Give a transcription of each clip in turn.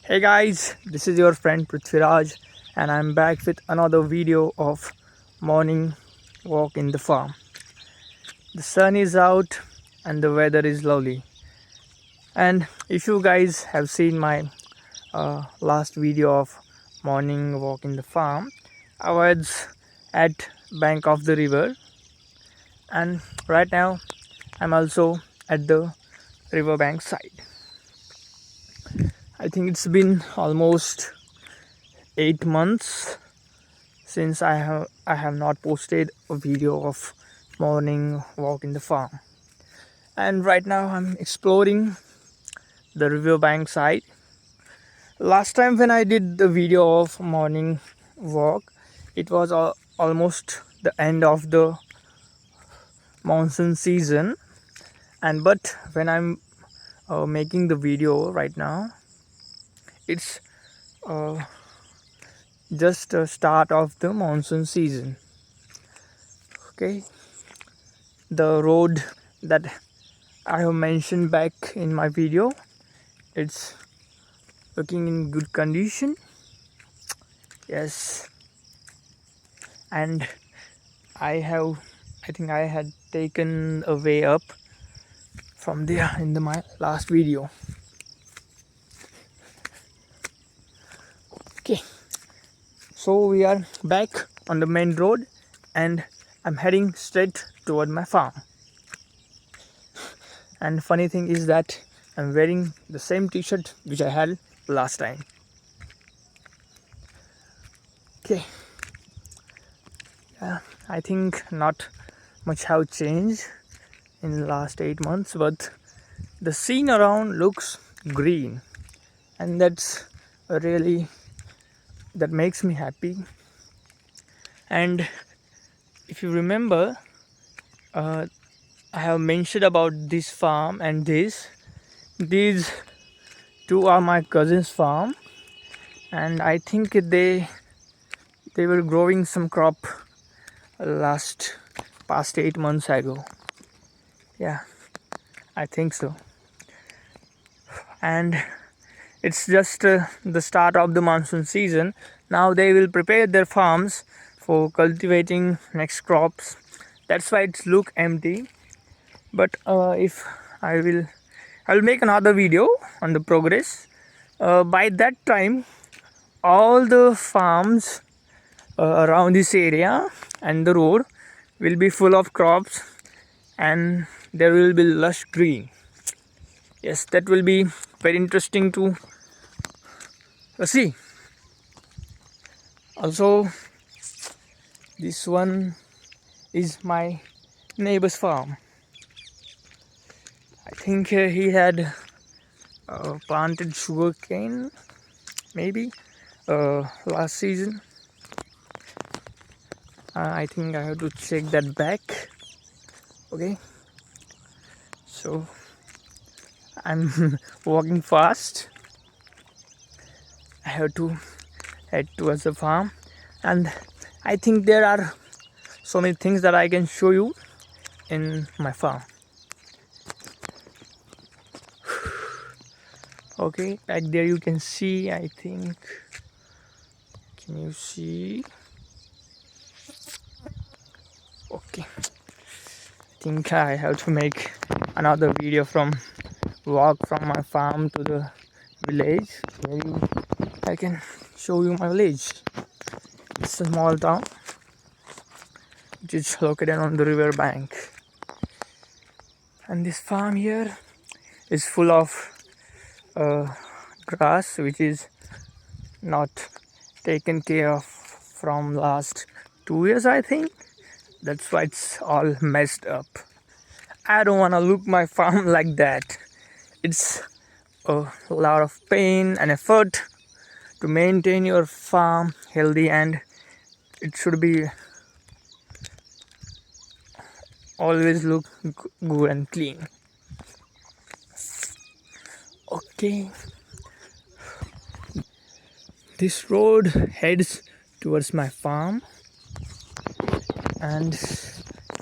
Hey guys, this is your friend Prithviraj, and I'm back with another video of morning walk in the farm. The sun is out and the weather is lovely. And if you guys have seen my last video of morning walk in the farm, I was at bank of the river, and right now I'm also at the riverbank side. I think it's been almost 8 months since I have not posted a video of morning walk in the farm. And right now I'm exploring the riverbank side. Last time when I did the video of morning walk, it was almost the end of the monsoon season. And but when I'm making the video right now, it's uh, just the start of the monsoon season. Okay, the road that I have mentioned back in my video, it's looking in good condition. Yes, and I think I had taken a way up from there in my last video. Okay, so we are back on the main road and I'm heading straight toward my farm. And funny thing is that I'm wearing the same t-shirt which I had last time. Okay, yeah, I think not much have changed in the last 8 months, but the scene around looks green, and that makes me happy. And if you remember, I have mentioned about this farm, and these two are my cousin's farm, and I think they were growing some crop past 8 months ago. Yeah, I think so. And it's just the start of the monsoon season. Now they will prepare their farms for cultivating next crops. That's why it's look empty. But if I will make another video on the progress. By that time, all the farms around this area and the road will be full of crops, and there will be lush green. Yes, that will be very interesting to see. Also, this one is my neighbor's farm. I think he had planted sugarcane maybe last season. I think I have to check that back. Okay, so I'm walking fast. I have to head towards the farm, and I think there are so many things that I can show you in my farm. Okay, back there you can see, I think, can you see? Okay, I think I have to make another video from walk from my farm to the village where I can show you my village. It's a small town which is located on the river bank, and this farm here is full of grass which is not taken care of from last 2 years, I think. That's why it's all messed up. I don't want to look my farm like that. It's a lot of pain and effort to maintain your farm healthy, and it should be always look good and clean. Okay, this road heads towards my farm, and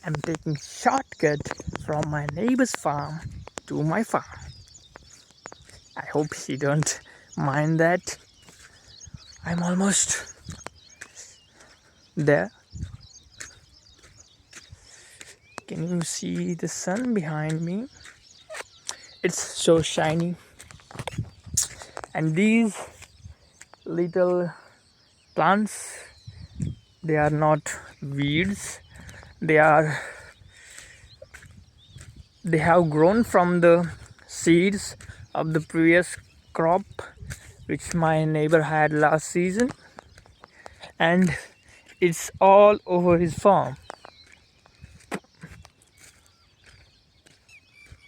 I'm taking shortcut from my neighbor's farm to my farm. I hope he don't mind that I'm almost there. Can you see the sun behind me? It's so shiny. And these little plants, they are not weeds. They have grown from the seeds of the previous crop which my neighbor had last season, and it's all over his farm.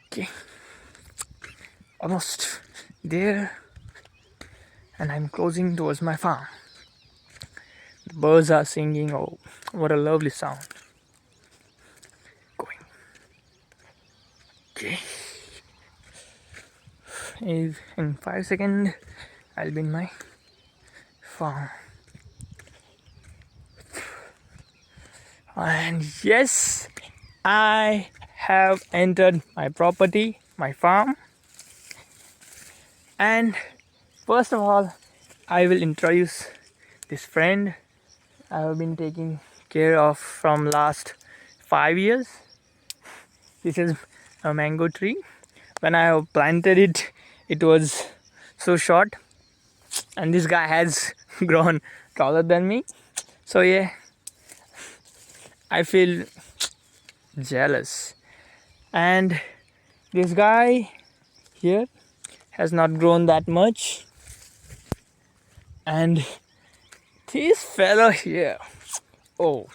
Okay, almost there, and I'm closing towards my farm. The birds are singing. Oh, what a lovely sound. Going. Okay, in 5 seconds I'll be in my farm. And yes, I have entered my property, my farm. And first of all, I will introduce this friend I have been taking care of from last 5 years. This is a mango tree. When I have planted it, it was so short, and this guy has grown taller than me. So yeah, I feel jealous. And this guy here has not grown that much, and this fellow here, oh,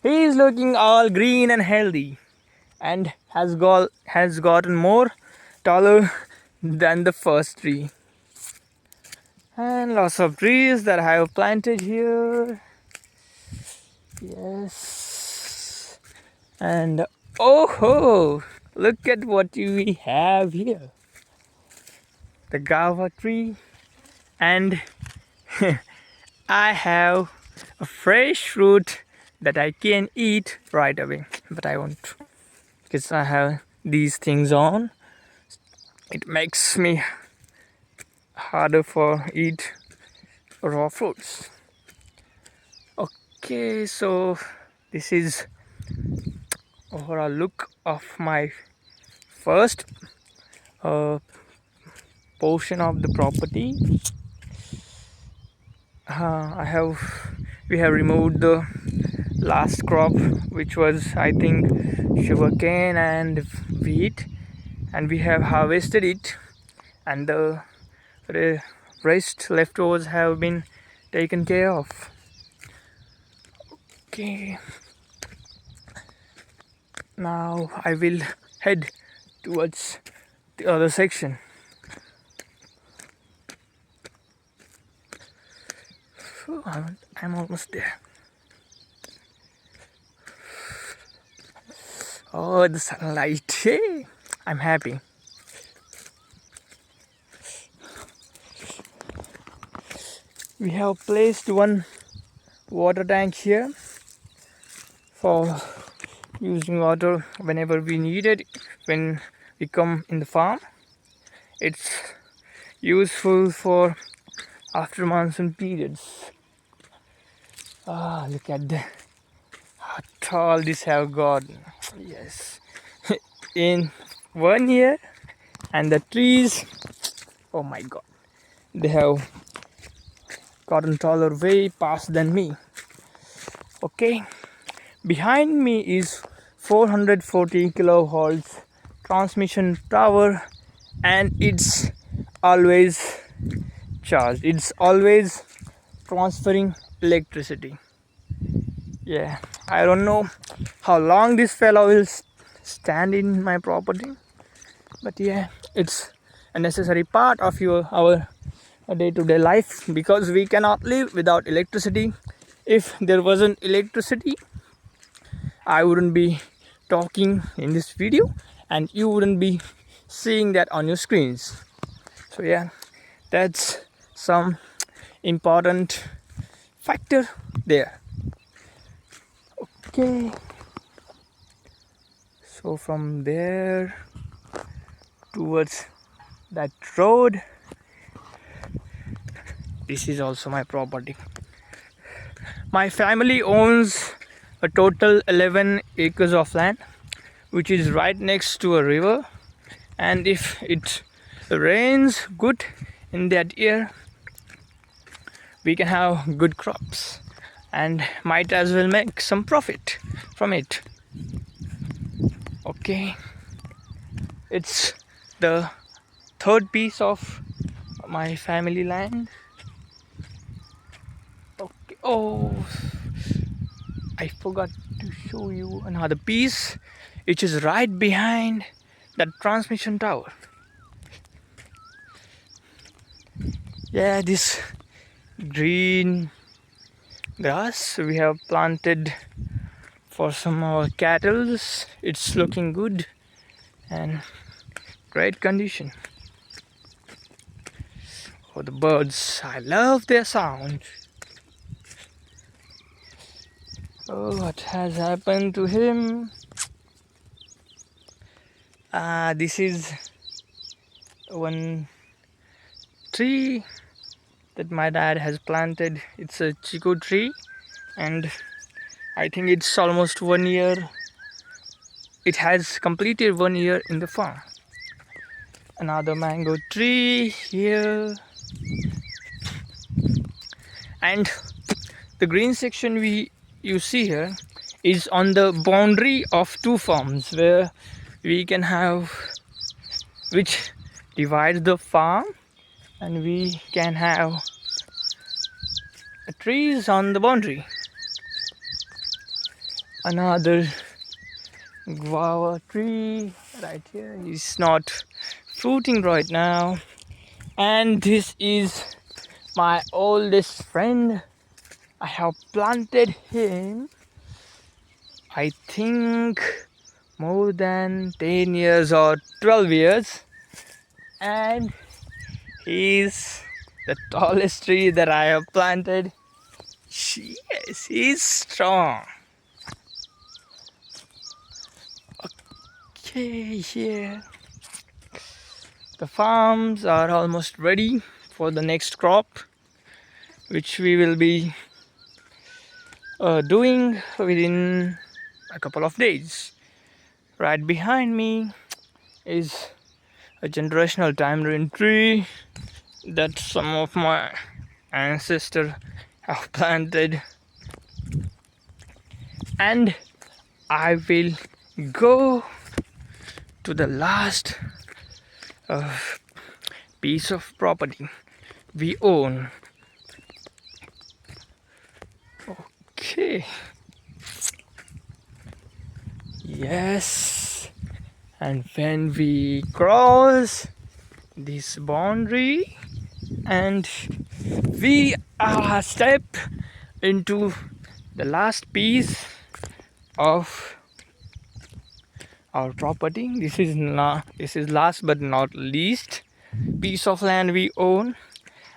he is looking all green and healthy, and has gotten more taller than the first tree. And lots of trees that I have planted here. Yes. And oh ho, look at what we have here. The guava tree, and I have a fresh fruit that I can eat right away, but I won't because I have these things on. It makes me harder for eat raw fruits. Okay, so this is overall look of my first portion of the property. We have removed the last crop, which was I think sugarcane and wheat, and we have harvested it, and the rest leftovers have been taken care of. Okay, now I will head towards the other section. I'm almost there. Oh, the sunlight. Hey, I'm happy. We have placed one water tank here for using water whenever we need it when we come in the farm. It's useful for after monsoon periods. Look at how tall this have gotten. Yes. In 1 year, and the trees, oh my god, they have gotten taller way past than me. Okay, behind me is 440 kilovolts transmission tower, and it's always charged. It's always transferring electricity. Yeah, I don't know how long this fellow will stand in my property, but yeah, it's a necessary part of our day-to-day life, because we cannot live without electricity. If there wasn't electricity, I wouldn't be talking in this video, and you wouldn't be seeing that on your screens. So yeah, that's some important factor there. Okay, so from there towards that road, this is also my property. My family owns a total 11 acres of land, which is right next to a river, and if it rains good in that year, we can have good crops and might as well make some profit from it. Okay, it's the third piece of my family land. Okay, oh, I forgot to show you another piece which is right behind that transmission tower. Yeah, this green grass we have planted for some of our cattle. It's looking good and great condition. Oh, the birds, I love their sound. Oh, what has happened to him? This is one tree that my dad has planted. It's a chico tree, and I think it's almost 1 year. It has completed 1 year in the farm. Another mango tree here, and the green section you see here is on the boundary of two farms where we can have, which divides the farm, and we can have trees on the boundary. Another guava tree right here is not fruiting right now, and this is my oldest friend. I have planted him, I think, more than 10 years or 12 years, and he's the tallest tree that I have planted. Yes, he's strong. Okay, here the farms are almost ready for the next crop, which we will be doing within a couple of days. Right behind me is a generational tamarind tree that some of my ancestors have planted, and I will go to the last piece of property we own. Okay, yes, and when we cross this boundary and we are stepped into the last piece of our property. This is last but not least piece of land we own.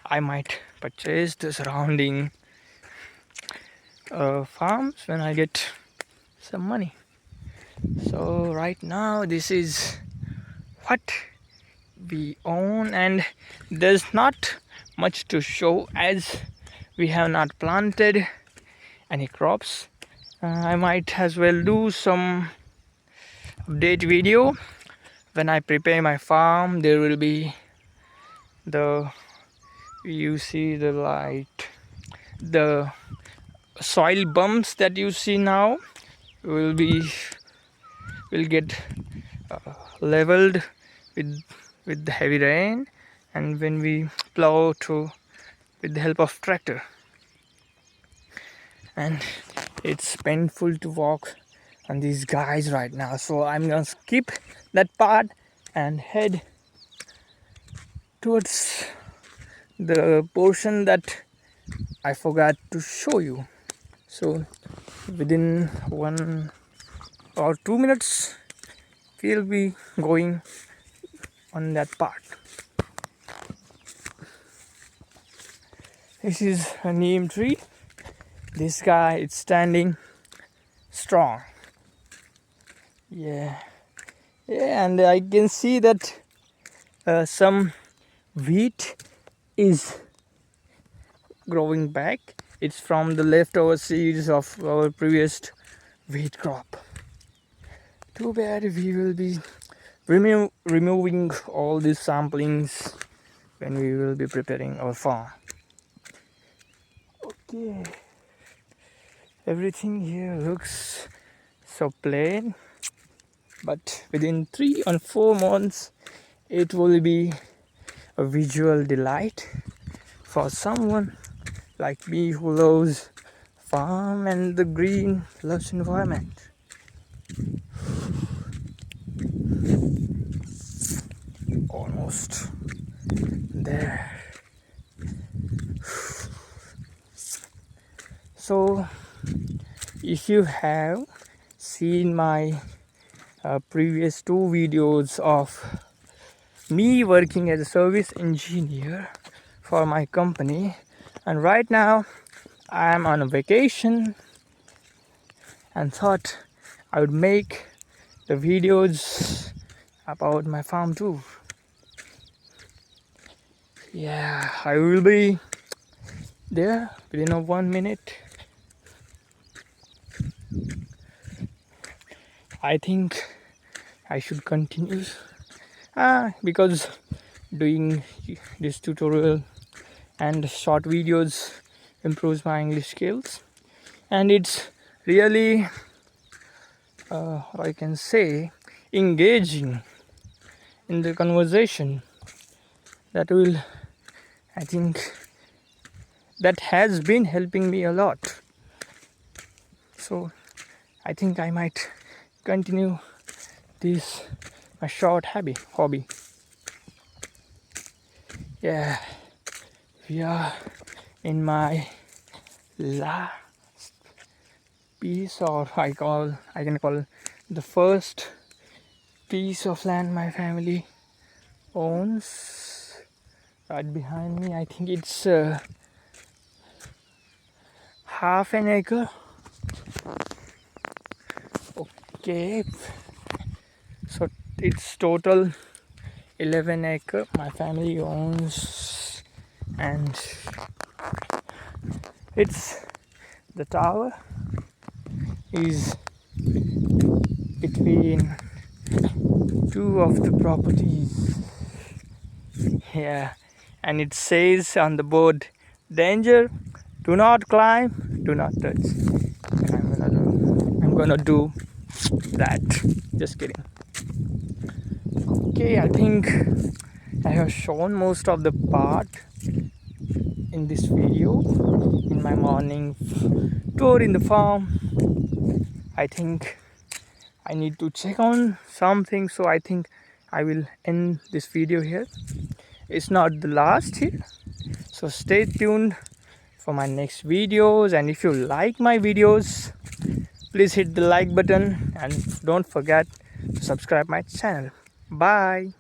I might purchase the surrounding farms when I get some money. So right now this is what we own, and there's not much to show as we have not planted any crops. I might as well do some update video when I prepare my farm. There will be you see the light, the soil bumps that you see now will get leveled with the heavy rain, and when we plow through with the help of tractor. And it's painful to walk on these guys right now, so I'm gonna skip that part and head towards the portion that I forgot to show you. So within 1 or 2 minutes we'll be going on that part. This is a neem tree. This guy is standing strong. Yeah, and I can see that some wheat is growing back. It's from the leftover seeds of our previous wheat crop. Too bad we will be removing all these samplings when we will be preparing our farm. Okay, everything here looks so plain, but within 3 or 4 months it will be a visual delight for someone like me who loves farm and the green, lush environment. Almost there. So if you have seen my previous 2 videos of me working as a service engineer for my company, and right now I am on a vacation and thought I would make the videos about my farm too. Yeah, I will be there within 1 minute. I think I should continue because doing this tutorial and short videos improves my English skills, and it's really I can say engaging in the conversation. That will, I think, that has been helping me a lot. So I think I might continue this my short hobby. Yeah, we are in my last piece, or I can call the first piece of land my family owns. Right behind me, I think it's half an acre. Okay, so it's total 11 acre my family owns, and it's the tower is between 2 of the properties. Yeah, and it says on the board, danger, do not climb, do not touch. And I'm gonna do that. Just kidding. Okay, I think I have shown most of the part in this video in my morning tour in the farm. I think I need to check on something, so I think I will end this video here. It's not the last here, so stay tuned for my next videos, and if you like my videos, please hit the like button and don't forget to subscribe my channel. Bye.